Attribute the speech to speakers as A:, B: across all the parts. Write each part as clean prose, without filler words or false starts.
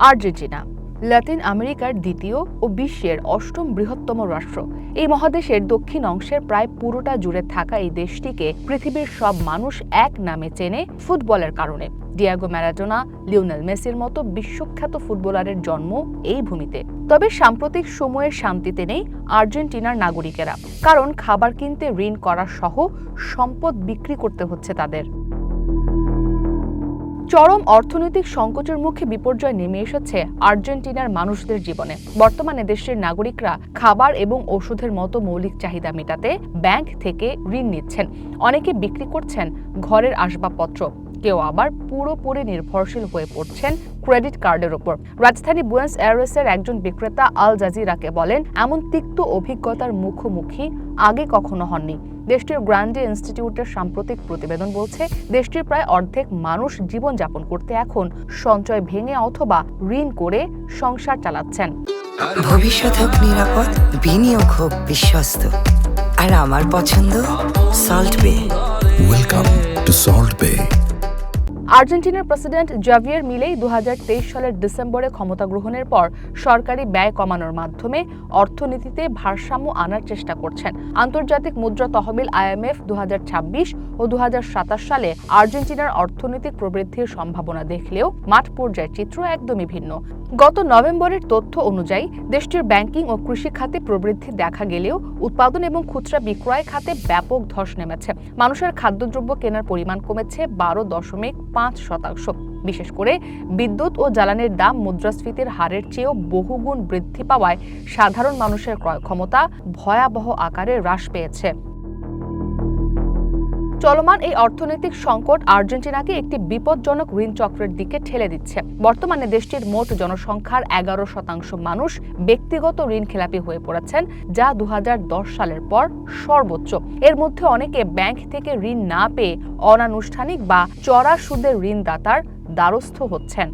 A: Argentina Latin আমেরিকার দ্বিতীয় ও বিশ্বের অষ্টম বৃহত্তম রাষ্ট্র। এই মহাদেশের দক্ষিণ অংশের প্রায় পুরোটা জুড়ে থাকা এই দেশটিকে পৃথিবীর সব মানুষ এক নামে চেনে ফুটবলের কারণে। ডিয়েগো ম্যারাডোনা, লিওনেল মেসির মতো বিশ্বখ্যাত ফুটবলারের জন্ম এই ভূমিতে। তবে সাম্প্রতিক সময়ের শান্তিতে নেই আর্জেন্টিনার নাগরিকেরা, কারণ খাবার কিনতে ঋণ করা সহ সম্পদ বিক্রি করতে হচ্ছে তাদের। চরম অর্থনৈতিক সংকটের মুখে বিপর্যয় নেমে এসেছে আর্জেন্টিনার মানুষদের জীবনে। বর্তমানে দেশের নাগরিকরা খাবার এবং ওষুধের মতো মৌলিক চাহিদা মেটাতে ব্যাংক থেকে ঋণ নিচ্ছেন। অনেকে বিক্রি করছেন ঘরের আসবাবপত্র, কেউ আবার পুরোপুরি নির্ভরশীল হয়ে পড়ছেন ক্রেডিট কার্ডের উপর। রাজধানী বুয়েনোস আয়ারেসের একজন বিক্রেতা আল জাজিরাকে বলেন, এমন তিক্ত অভিজ্ঞতার মুখোমুখি আগে কখনো হননি। দেশটির গ্র্যান্ডে ইনস্টিটিউটের সাম্প্রতিক প্রতিবেদন বলছে, দেশটির প্রায় অর্ধেক মানুষ জীবনযাপন করতে এখন সঞ্চয় ভেঙে অথবা ঋণ করে সংসার চালাচ্ছেন।
B: ভবিষ্যৎ হোক নিরাপদ, বিনিয়োগ হোক বিশ্বস্ত, আর আমার পছন্দ সল্ট বে।
C: ওয়েলকাম টু সল্ট বে।
A: আর্জেন্টিনার প্রেসিডেন্ট জাভিয়ের মিলেই 2023 সালের ডিসেম্বরে ক্ষমতা গ্রহণের পর সরকারি ব্যয় কমানোর মাধ্যমে অর্থনীতিতে ভারসাম্য আনার চেষ্টা করছেন। আন্তর্জাতিক মুদ্রা তহবিল IMF 2026 ও 2027 সালে আর্জেন্টিনার অর্থনৈতিক প্রবৃদ্ধির সম্ভাবনা দেখলেও মাঠ পর্যায়ের চিত্র একদমই ভিন্ন। গত নভেম্বরের তথ্য অনুযায়ী দেশটির ব্যাংকিং ও কৃষি খাতে প্রবৃদ্ধি দেখা গেলেও উৎপাদন এবং খুচরা বিক্রয় খাতে ব্যাপক ধস নেমেছে। মানুষের খাদ্যদ্রব্য কেনার পরিমাণ কমেছে 12.5%। বিশেষ করে বিদ্যুৎ ও জ্বালানির দাম মুদ্রাস্ফীতির হারের চেয়েও বহুগুণ বৃদ্ধি পাওয়ায় সাধারণ মানুষের ক্রয় ক্ষমতা ভয়াবহ আকারে হ্রাস পেয়েছে। চলমান এই অর্থনৈতিক সংকট আর্জেন্টিনাকে একটি বিপজ্জনক ঋণ চক্রের দিকে ঠেলে দিচ্ছে। বর্তমানে দেশটির মোট জনসংখ্যার 11% মানুষ ব্যক্তিগত ঋণ খেলাপি হয়ে পড়েছেন, যা 2010 সালের পর সর্বোচ্চ। এর মধ্যে অনেকে ব্যাংক থেকে ঋণ না পেয়ে অনানুষ্ঠানিক বা চড়া সুদের ঋণদাতার দ্বারস্থ হচ্ছেন।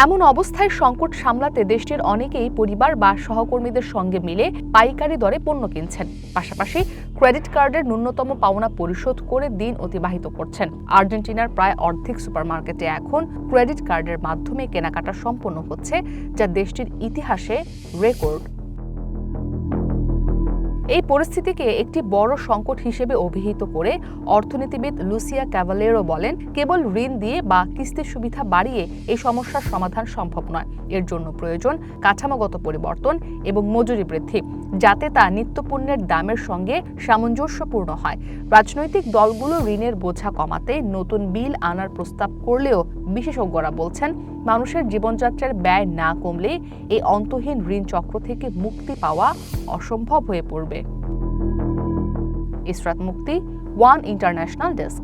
A: এমন অবস্থায় সংকট সামলাতে দেশটির অনেকেই পরিবার বা সহকর্মীদের সঙ্গে মিলে পাইকারি দরে পণ্য কিনছেন, পাশাপাশি ক্রেডিট কার্ডের ন্যূনতম পাওনা পরিশোধ করে দিন অতিবাহিত করছেন। আর্জেন্টিনার প্রায় অর্ধেক সুপারমার্কেটে এখন ক্রেডিট কার্ডের মাধ্যমে কেনাকাটা সম্পন্ন হচ্ছে, যা দেশটির ইতিহাসে রেকর্ড। এই পরিস্থিতিকে একটি বড় সংকট হিসেবে অভিহিত করে অর্থনীতিবিদ লুসিয়া ক্যাভালেরো বলেন, কেবল ঋণ দিয়ে বা কিস্তির সুবিধা বাড়িয়ে এই সমস্যার সমাধান সম্ভব নয়। এর জন্য প্রয়োজন কাঠামোগত পরিবর্তন এবং মজুরি বৃদ্ধি, যাতে তা নিত্যপণ্যের দামের সঙ্গে সামঞ্জস্যপূর্ণ হয়। রাজনৈতিক দলগুলো ঋণের বোঝা কমাতে নতুন বিল আনার প্রস্তাব করলেও বিশেষজ্ঞরা বলছেন, মানুষের জীবনযাত্রার ব্যয় না কমলে এই অন্তহীন ঋণ চক্র থেকে মুক্তি পাওয়া অসম্ভব হয়ে পড়বে। ইসরাত মুক্তি, ওয়ান ইন্টারন্যাশনাল ডেস্ক।